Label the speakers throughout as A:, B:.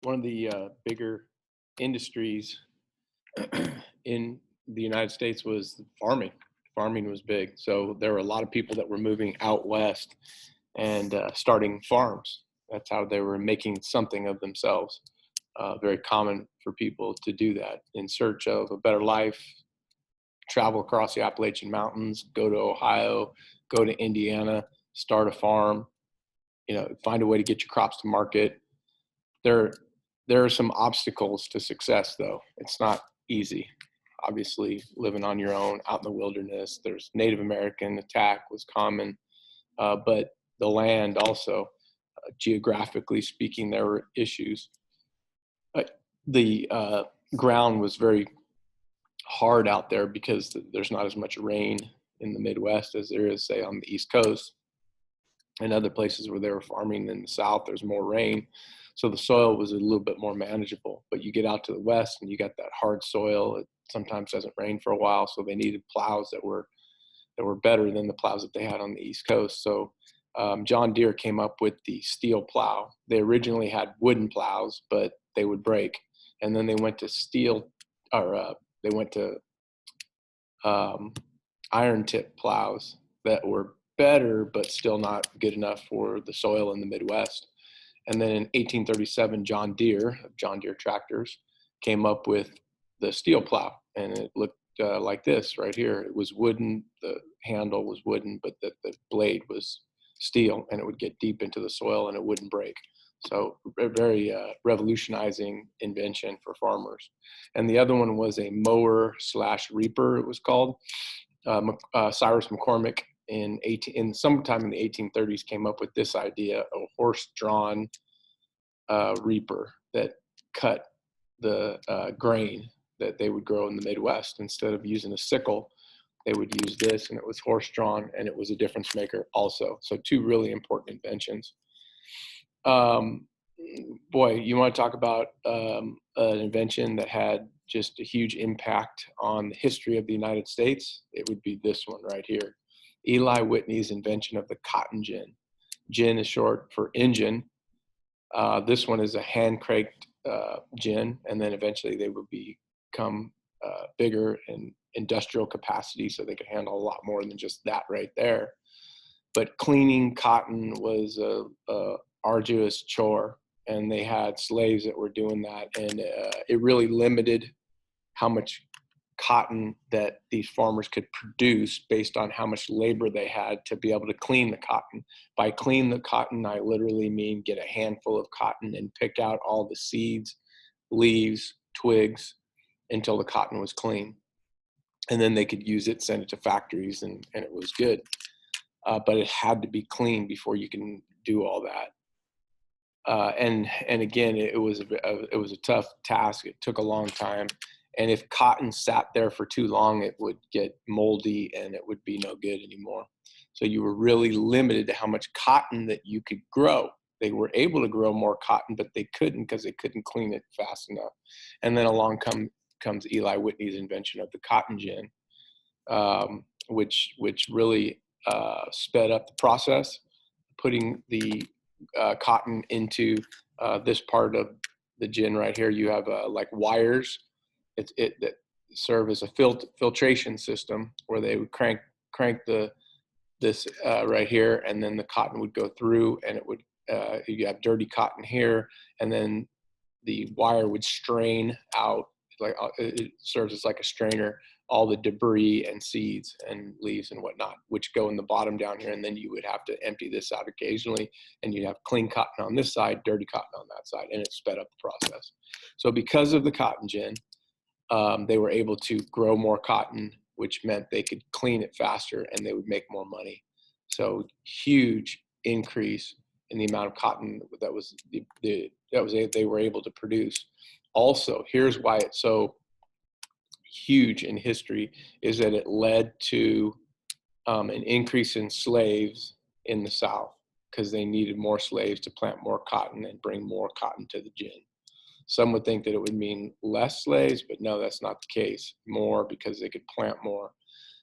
A: one of the bigger industries in the United States was farming. Farming was big, so there were a lot of people that were moving out west and starting farms. That's how they were making something of themselves. Very common for people to do that in search of a better life, travel across the Appalachian Mountains, go to Ohio, go to Indiana, start a farm, find a way to get your crops to market. There, there are some obstacles to success, though. It's not easy. Obviously, living on your own out in the wilderness, there's Native American attack was common, but the land also, geographically speaking, there were issues. The ground was very hard out there because there's not as much rain in the Midwest as there is, say, on the East Coast and other places where they were farming in the South. There's more rain, so the soil was a little bit more manageable. But you get out to the West and you got that hard soil. It sometimes doesn't rain for a while, so they needed plows that were better than the plows that they had on the East Coast. So John Deere came up with the steel plow. They originally had wooden plows, but they would break, and then they went to steel, or they went to iron tip plows that were better, but still not good enough for the soil in the Midwest. And then in 1837, John Deere of John Deere Tractors came up with the steel plow, and it looked like this right here. It was wooden, the handle was wooden, but the blade was steel, and it would get deep into the soil and it wouldn't break. So a very revolutionizing invention for farmers. And the other one was a mower slash reaper, it was called. Cyrus McCormick in sometime in the 1830s came up with this idea, a horse-drawn reaper that cut the grain that they would grow in the Midwest. Instead of using a sickle, they would use this, and it was horse-drawn, and it was a difference maker also. So two really important inventions. Boy, you want to talk about an invention that had just a huge impact on the history of the United States? It would be this one right here. Eli Whitney's invention of the cotton gin. Gin is short for engine. This one is a hand cranked gin, and then eventually they would become bigger in industrial capacity, so they could handle a lot more than just that right there. But cleaning cotton was a arduous chore, and they had slaves that were doing that, and it really limited how much cotton that these farmers could produce based on how much labor they had to be able to clean the cotton. By clean the cotton, I literally mean get a handful of cotton and pick out all the seeds, leaves, twigs until the cotton was clean. And then they could use it, send it to factories, and it was good. But it had to be clean before you can do all that. And again, it was a tough task. It took a long time. And if cotton sat there for too long, it would get moldy and it would be no good anymore. So you were really limited to how much cotton that you could grow. They were able to grow more cotton, but they couldn't because they couldn't clean it fast enough. And then along comes Eli Whitney's invention of the cotton gin, which really sped up the process, putting the cotton into this part of the gin right here. You have like wires that serve as a filtration system where they would crank this right here, and then the cotton would go through, and it would you have dirty cotton here, and then the wire would strain out, like it serves as like a strainer, all the debris and seeds and leaves and whatnot, which go in the bottom down here. And then you would have to empty this out occasionally, and you'd have clean cotton on this side, dirty cotton on that side, and it sped up the process. So because of the cotton gin, they were able to grow more cotton, which meant they could clean it faster and they would make more money. So huge increase in the amount of cotton they were able to produce. Also, here's why it's so huge in history, is that it led to an increase in slaves in the South, because they needed more slaves to plant more cotton and bring more cotton to the gin. Some would think that it would mean less slaves, but no, that's not the case. More, because they could plant more.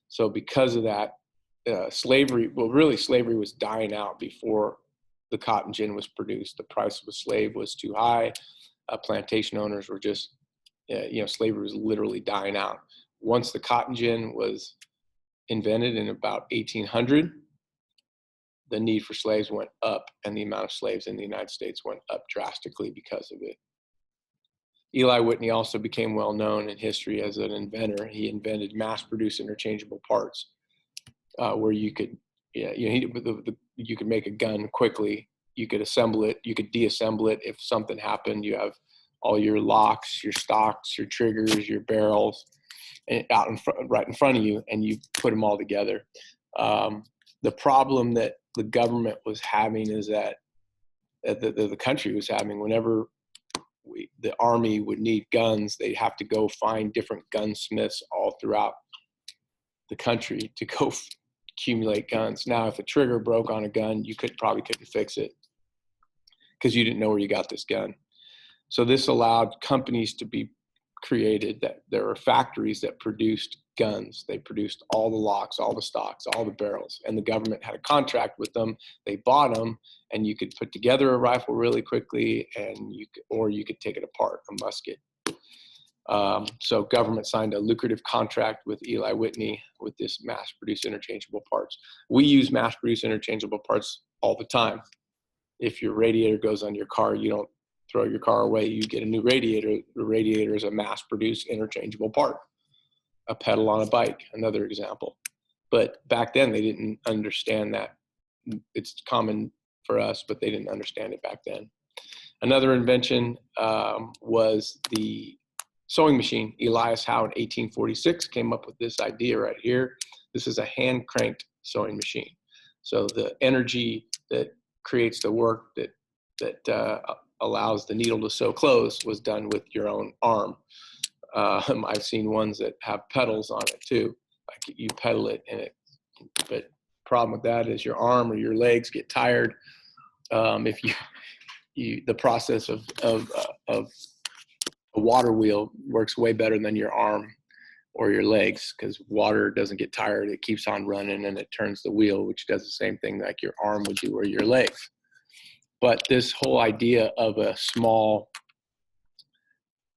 A: So because of that, slavery was dying out before the cotton gin was produced. The price of a slave was too high. plantation owners were just, slavery was literally dying out. Once the cotton gin was invented in about 1800, the need for slaves went up, and the amount of slaves in the United States went up drastically because of it. Eli Whitney also became well known in history as an inventor. He invented mass-produced interchangeable parts, where you could, you could make a gun quickly. You could assemble it. You could deassemble it if something happened. You have all your locks, your stocks, your triggers, your barrels, out in front, right in front of you, and you put them all together. The problem that the government was having is that the country was having, whenever the army would need guns, they'd have to go find different gunsmiths all throughout the country to go accumulate guns. Now, if a trigger broke on a gun, you probably couldn't fix it because you didn't know where you got this gun. So this allowed companies to be created, that there were factories that produced guns. They produced all the locks, all the stocks, all the barrels, and the government had a contract with them. They bought them, and you could put together a rifle really quickly, and you could take it apart, a musket. So government signed a lucrative contract with Eli Whitney with this mass-produced interchangeable parts. We use mass-produced interchangeable parts all the time. If your radiator goes on your car, you don't throw your car away, you get a new radiator. The radiator is a mass-produced interchangeable part. A pedal on a bike, another example. But back then they didn't understand that. It's common for us, but they didn't understand it back then. Another invention was the sewing machine. Elias Howe in 1846 came up with this idea right here. This is a hand-cranked sewing machine. So the energy that creates the work that allows the needle to sew clothes was done with your own arm. I've seen ones that have pedals on it too. Like you pedal it, but problem with that is your arm or your legs get tired. If the process of a water wheel works way better than your arm or your legs, because water doesn't get tired. It keeps on running and it turns the wheel, which does the same thing like your arm would do or your legs. But this whole idea of a small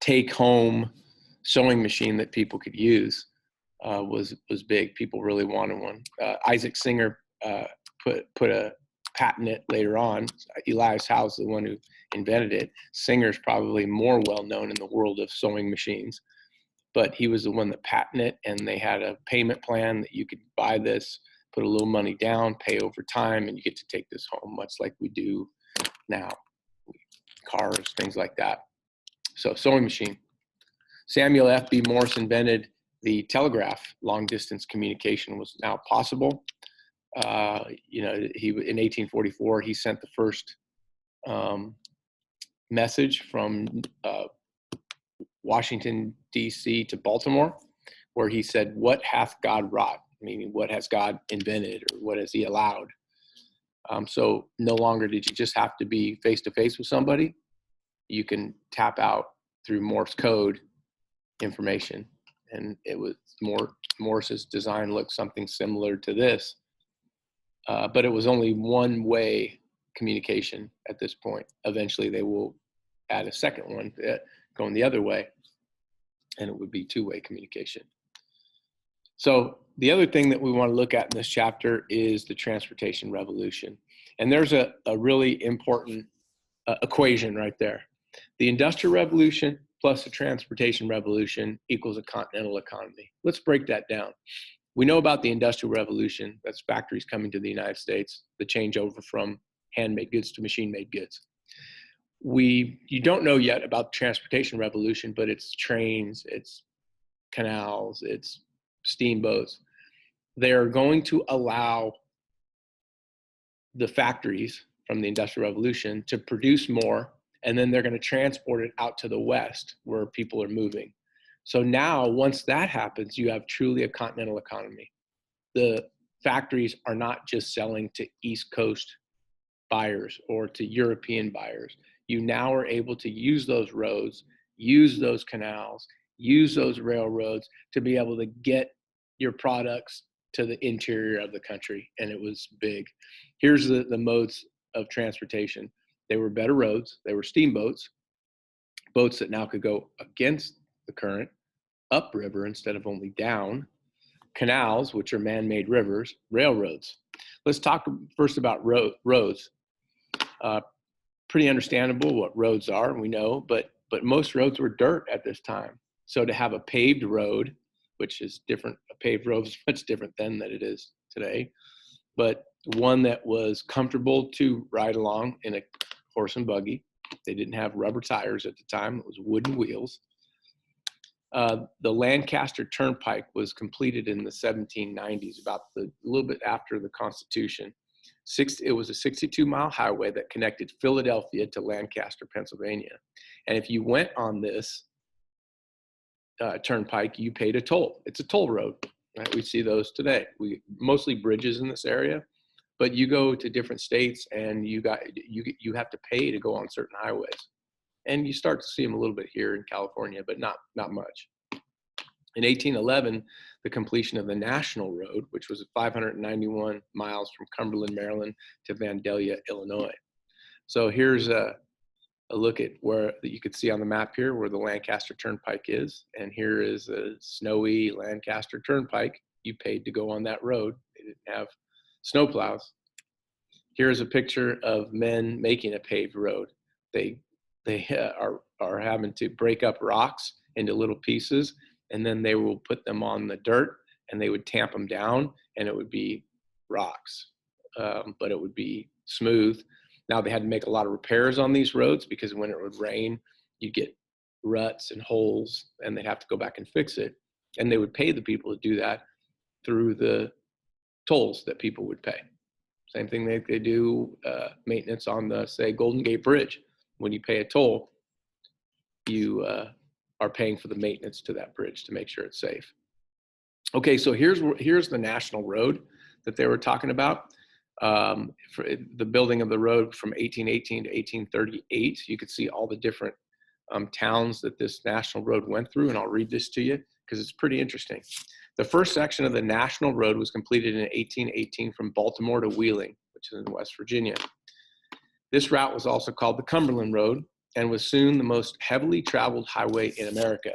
A: take-home sewing machine that people could use was big. People really wanted one. Isaac Singer put a patent it later on. Elias Howe is the one who invented it. Singer's probably more well-known in the world of sewing machines, but he was the one that patented it, and they had a payment plan that you could buy this, put a little money down, pay over time, and you get to take this home, much like we do now, cars, things like that. So sewing machine. Samuel F.B. Morse invented the telegraph. Long distance communication was now possible. In 1844, he sent the first message from Washington, D.C. to Baltimore, where he said, "What hath God wrought?" Meaning, what has God invented, or what has he allowed? So no longer did you just have to be face-to-face with somebody. You can tap out through Morse code information. And it was Morse's design looked something similar to this. But it was only one-way communication at this point. Eventually, they will add a second one going the other way, and it would be two-way communication. So the other thing that we want to look at in this chapter is the transportation revolution. And there's a really important equation right there. The Industrial Revolution plus the transportation revolution equals a continental economy. Let's break that down. We know about the Industrial Revolution. That's factories coming to the United States, the changeover from handmade goods to machine-made goods. You don't know yet about the transportation revolution, but it's trains, it's canals, it's steamboats. They're going to allow the factories from the Industrial Revolution to produce more, and then they're going to transport it out to the West where people are moving. So now, once that happens, you have truly a continental economy. The factories are not just selling to East Coast buyers or to European buyers. You now are able to use those roads, use those canals, use those railroads to be able to get your products to the interior of the country. And it was big. Here's the modes of transportation. They were better roads. They were steamboats. boats that now could go against the current, upriver instead of only down, canals, which are man-made rivers, railroads. Let's talk first about roads. Pretty understandable what roads are, we know, but most roads were dirt at this time. So to have a paved road, which is different, a paved road is much different then than it is today, but one that was comfortable to ride along in a horse and buggy. They didn't have rubber tires at the time, it was wooden wheels. The Lancaster Turnpike was completed in the 1790s, about a little bit after the Constitution. It was a 62-mile highway that connected Philadelphia to Lancaster, Pennsylvania. And if you went on this turnpike, you paid a toll. It's a toll road. Right? We see those today. We mostly bridges in this area, but you go to different states and you have to pay to go on certain highways. And you start to see them a little bit here in California, but not much. In 1811, the completion of the National Road, which was 591 miles from Cumberland, Maryland to Vandalia, Illinois. So here's a look at where you could see on the map here where the Lancaster Turnpike is. And here is a snowy Lancaster Turnpike. You paid to go on that road. They didn't have snowplows. Here's a picture of men making a paved road. They are having to break up rocks into little pieces, and then they will put them on the dirt and they would tamp them down, and it would be rocks, but it would be smooth. Now they had to make a lot of repairs on these roads because when it would rain, you'd get ruts and holes, and they'd have to go back and fix it. And they would pay the people to do that through the tolls that people would pay. Same thing they do maintenance on the, say, Golden Gate Bridge. When you pay a toll, you are paying for the maintenance to that bridge to make sure it's safe. Okay, so here's the National Road that they were talking about. For the building of the road from 1818 to 1838, you could see all the different towns that this National Road went through, and I'll read this to you because it's pretty interesting. The first section of the National Road was completed in 1818 from Baltimore to Wheeling, which is in West Virginia. This route was also called the Cumberland Road and was soon the most heavily traveled highway in America.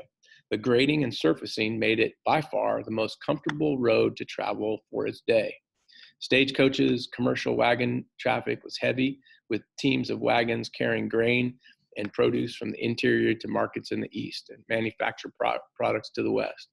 A: The grading and surfacing made it by far the most comfortable road to travel for its day. Stagecoaches, commercial wagon traffic was heavy, with teams of wagons carrying grain and produce from the interior to markets in the east and manufactured products to the west.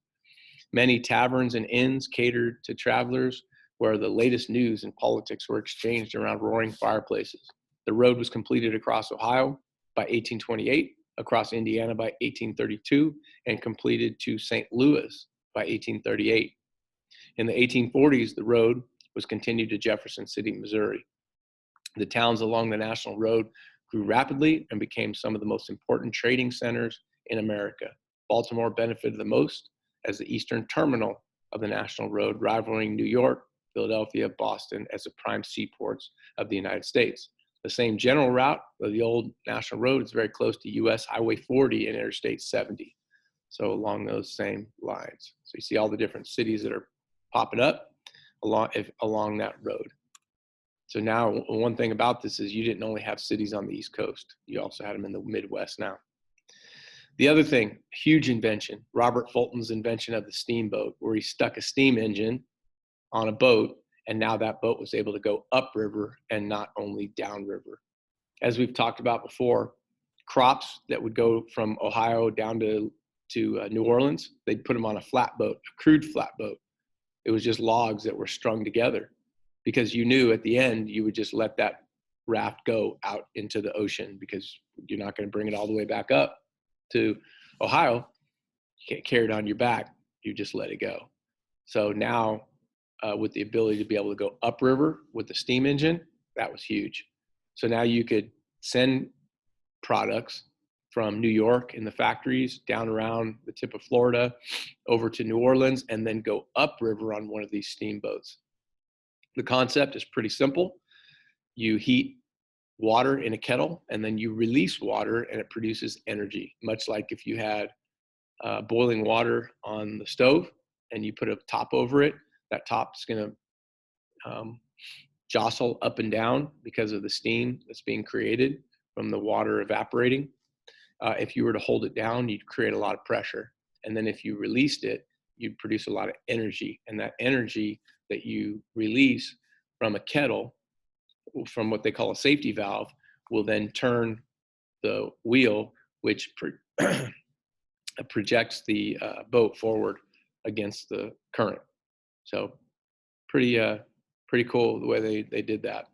A: Many taverns and inns catered to travelers, where the latest news and politics were exchanged around roaring fireplaces. The road was completed across Ohio by 1828, across Indiana by 1832, and completed to St. Louis by 1838. In the 1840s, the road was continued to Jefferson City, Missouri. The towns along the National Road grew rapidly and became some of the most important trading centers in America. Baltimore benefited the most as the eastern terminal of the National Road, rivaling New York, Philadelphia, Boston as the prime seaports of the United States. The same general route of the old National Road is very close to US Highway 40 and Interstate 70. So along those same lines. So you see all the different cities that are popping up along that road. So now one thing about this is you didn't only have cities on the East Coast, you also had them in the Midwest now. The other thing, huge invention, Robert Fulton's invention of the steamboat, where he stuck a steam engine on a boat, and now that boat was able to go upriver and not only downriver. As we've talked about before, crops that would go from Ohio down to New Orleans, they'd put them on a flatboat, a crude flatboat. It was just logs that were strung together, because you knew at the end you would just let that raft go out into the ocean, because you're not going to bring it all the way back up to Ohio. You can't carry it on your back. You just let it go. So now with the ability to be able to go upriver with the steam engine, that was huge. So now you could send products from New York in the factories down around the tip of Florida over to New Orleans, and then go upriver on one of these steamboats. The concept is pretty simple. You heat water in a kettle, and then you release water, and it produces energy, much like if you had boiling water on the stove and you put a top over it. That top's going to jostle up and down because of the steam that's being created from the water evaporating. If you were to hold it down, you'd create a lot of pressure. And then if you released it, you'd produce a lot of energy. And that energy that you release from a kettle, from what they call a safety valve, will then turn the wheel, which projects the boat forward against the current. So pretty cool the way they did that.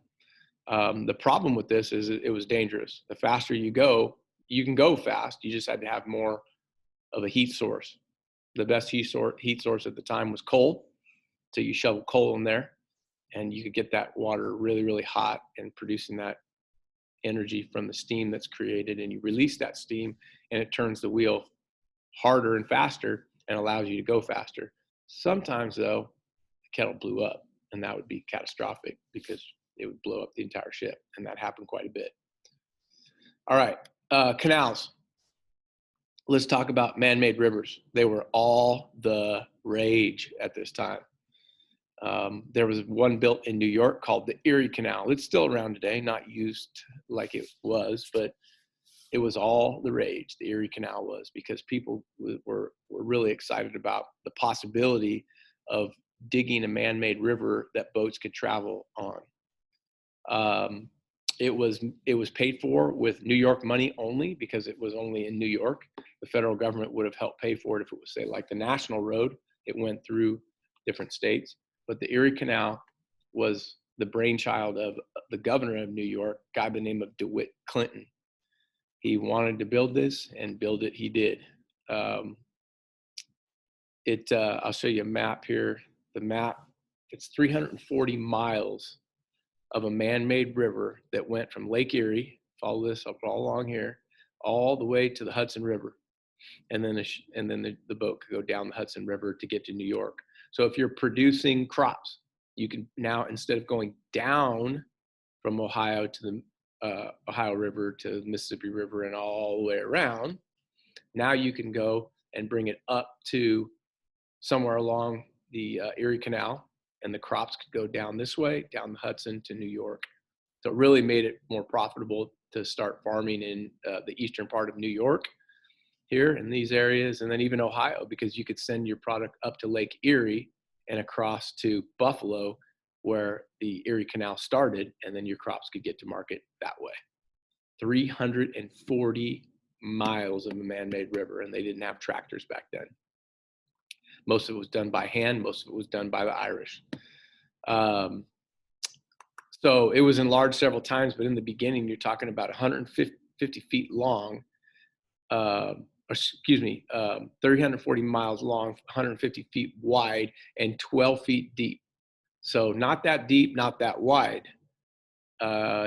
A: The problem with this is it was dangerous. The faster you go, you can go fast. You just had to have more of a heat source. The best heat source at the time was coal. So you shovel coal in there, and you could get that water really, really hot and producing that energy from the steam that's created. And you release that steam, and it turns the wheel harder and faster and allows you to go faster. Sometimes, though, the kettle blew up, and that would be catastrophic because it would blow up the entire ship, and that happened quite a bit. All right, canals. Let's talk about man-made rivers. They were all the rage at this time. There was one built in New York called the Erie Canal. It's still around today, not used like it was, but it was all the rage. The Erie Canal was, because people were really excited about the possibility of digging a man-made river that boats could travel on. It was paid for with New York money only, because it was only in New York. The federal government would have helped pay for it if it was, say, like the National Road. It went through different states. But the Erie Canal was the brainchild of the governor of New York, a guy by the name of DeWitt Clinton. He wanted to build this, and build it he did. I'll show you a map here. The map, it's 340 miles of a man-made river that went from Lake Erie, follow this, I'll follow along here, all the way to the Hudson River. And then the boat could go down the Hudson River to get to New York. So if you're producing crops, you can now, instead of going down from Ohio to the Ohio River to the Mississippi River and all the way around, now you can go and bring it up to somewhere along the Erie Canal, and the crops could go down this way, down the Hudson to New York. So it really made it more profitable to start farming in the eastern part of New York, here in these areas, and then even Ohio, because you could send your product up to Lake Erie and across to Buffalo, where the Erie Canal started, and then your crops could get to market that way. 340 miles of a man-made river, and they didn't have tractors back then. Most of it was done by hand. Most of it was done by the Irish. So it was enlarged several times, but in the beginning, you're talking about 150 feet long, 340 miles long, 150 feet wide, and 12 feet deep. So not that deep, not that wide.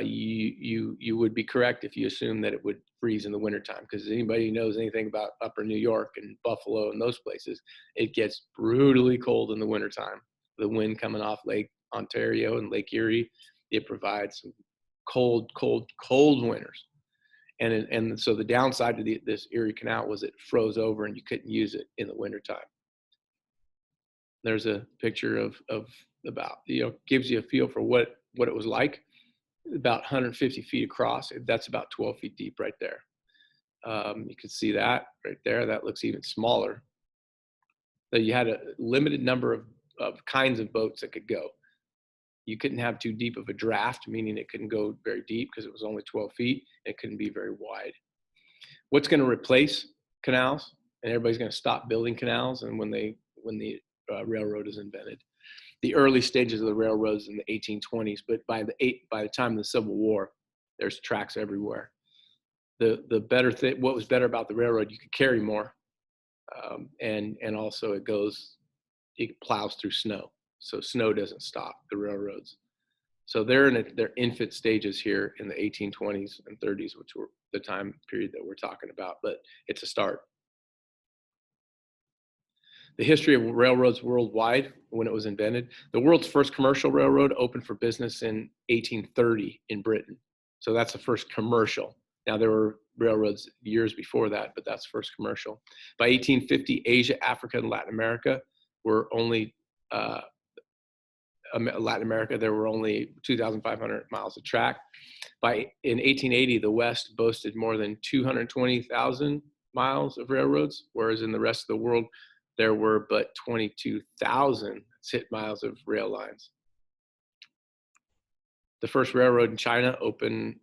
A: You would be correct if you assume that it would freeze in the wintertime, because anybody who knows anything about upper New York and Buffalo and those places, it gets brutally cold in the wintertime. The wind coming off Lake Ontario and Lake Erie, it provides some cold winters. And so the downside to this Erie Canal was it froze over and you couldn't use it in the wintertime. There's a picture of about, gives you a feel for what it was like. About 150 feet across. That's about 12 feet deep right there. You can see that right there. That looks even smaller. So you had a limited number of kinds of boats that could go. You couldn't have too deep of a draft, meaning it couldn't go very deep because it was only 12 feet. It couldn't be very wide. What's going to replace canals? And everybody's going to stop building canals. And when the railroad is invented, the early stages of the railroads in the 1820s, but by the time of the Civil War, there's tracks everywhere. The better thing, what was better about the railroad, you could carry more, and also it plows through snow, so snow doesn't stop the railroads. So they're in their infant stages here in the 1820s and 30s, which were the time period that we're talking about, but it's a start. The history of railroads worldwide when it was invented. The world's first commercial railroad opened for business in 1830 in Britain. So that's the first commercial. Now there were railroads years before that, but that's first commercial. By 1850, Asia, Africa, and Latin America were only, there were only 2,500 miles of track. In 1880, the West boasted more than 220,000 miles of railroads, whereas in the rest of the world, there were but 22,000 miles of rail lines. The first railroad in China opened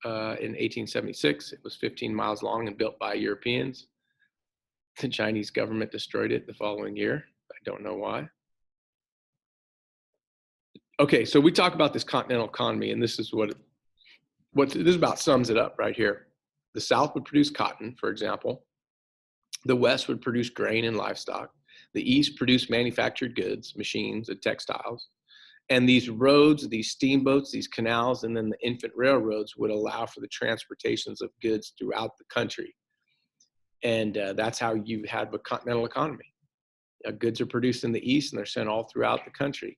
A: in 1876. It was 15 miles long and built by Europeans. The Chinese government destroyed it the following year. I don't know why. Okay, so we talk about this continental economy, and this is this about sums it up right here. The South would produce cotton, for example. The West would produce grain and livestock. The East produced manufactured goods, machines, and textiles. And these roads, these steamboats, these canals, and then the infant railroads would allow for the transportations of goods throughout the country. And that's how you had the continental economy. Goods are produced in the East and they're sent all throughout the country.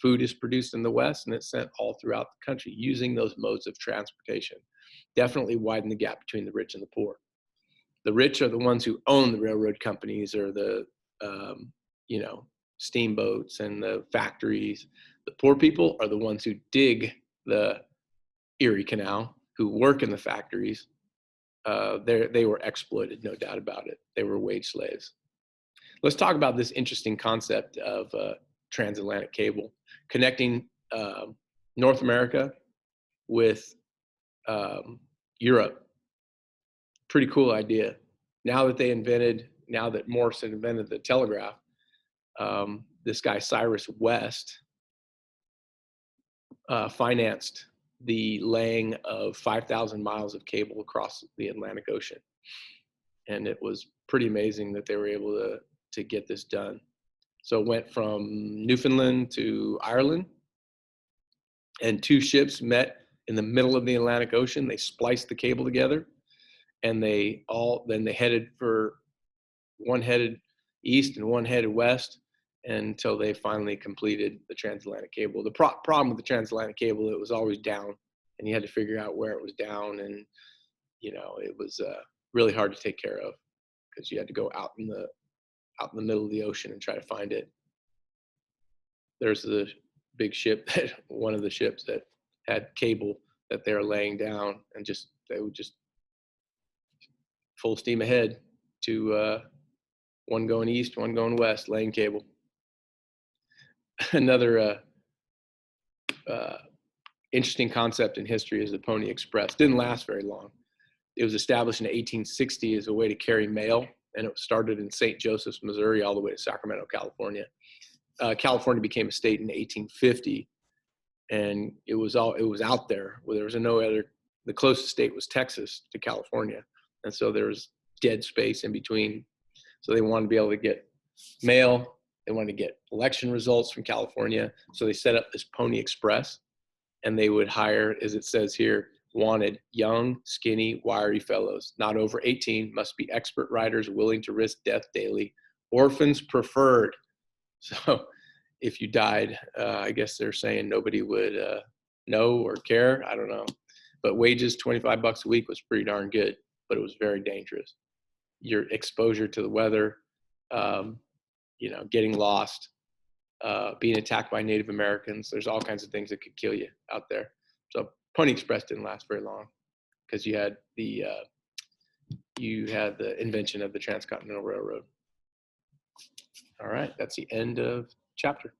A: Food is produced in the West and it's sent all throughout the country using those modes of transportation. Definitely widen the gap between the rich and the poor. The rich are the ones who own the railroad companies or the, steamboats and the factories. The poor people are the ones who dig the Erie Canal, who work in the factories. They were exploited, no doubt about it. They were wage slaves. Let's talk about this interesting concept of transatlantic cable, connecting North America with Europe. Pretty cool idea. Now that Morse had invented the telegraph, this guy Cyrus West financed the laying of 5,000 miles of cable across the Atlantic Ocean. And it was pretty amazing that they were able to get this done. So it went from Newfoundland to Ireland, and two ships met in the middle of the Atlantic Ocean. They spliced the cable together, and then they headed for, one headed east and one headed west, until they finally completed the transatlantic cable. The problem with the transatlantic cable, it was always down, and you had to figure out where it was down, and it was really hard to take care of because you had to go out in the middle of the ocean and try to find it. There's the big ship, one of the ships that had cable that they were laying down, and they would just full steam ahead to one going east, one going west, laying cable. Another interesting concept in history is the Pony Express. Didn't last very long. It was established in 1860 as a way to carry mail, and it started in St. Joseph's, Missouri, all the way to Sacramento, California. California became a state in 1850, and it was out there. There was no other. The closest state was Texas to California, and so there was dead space in between. So they wanted to be able to get mail. They wanted to get election results from California. So they set up this Pony Express, and they would hire, as it says here, wanted young, skinny, wiry fellows, not over 18, must be expert riders willing to risk death daily. Orphans preferred. So if you died, I guess they're saying nobody would know or care. I don't know. But wages, $25 a week, was pretty darn good, but it was very dangerous. Your exposure to the weather, getting lost, being attacked by Native Americans. There's all kinds of things that could kill you out there. So Pony Express didn't last very long because you had the invention of the Transcontinental Railroad. All right, that's the end of chapter.